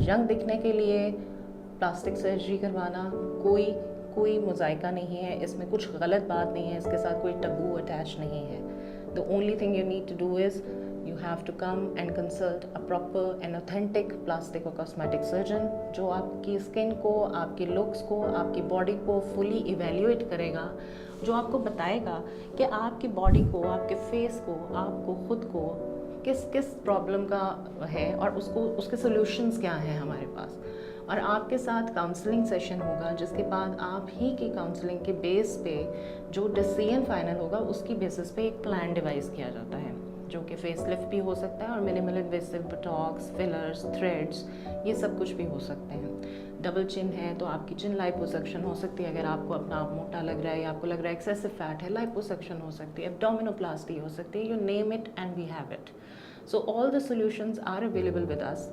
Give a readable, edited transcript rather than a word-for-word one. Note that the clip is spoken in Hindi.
यंग दिखने के लिए प्लास्टिक सर्जरी करवाना कोई मुज़ायका नहीं है, इसमें कुछ गलत बात नहीं है, इसके साथ कोई टबू अटैच नहीं है। The only thing you need to do is you have to come and consult a proper and authentic plastic or cosmetic surgeon जो आपकी स्किन को, आपके लुक्स को, आपकी बॉडी को फुली इवेल्युएट करेगा, जो आपको बताएगा कि आपकी बॉडी को, आपके फेस को, आपको खुद को किस किस प्रॉब्लम का है और उसके सॉल्यूशंस क्या हैं हमारे पास। और आपके साथ काउंसलिंग सेशन होगा जिसके बाद आप ही की काउंसलिंग के बेस पे जो डिसीजन फाइनल होगा उसकी बेसिस पे एक प्लान डिवाइस किया जाता है जो कि फेस लिफ्ट भी हो सकता है और minimal invasive Botox, fillers, threads, ये सब कुछ भी हो सकते हैं। डबल चिन है तो आपकी चिन लाइपोसक्शन हो सकती है, अगर आपको अपना आप मोटा लग रहा है या आपको लग रहा है एक्सेसिव फैट है, लाइपोसक्शन हो सकती है, एब्डोमिनोप्लास्टी हो सकती है, you name it and we have it. So all the solutions are available with us.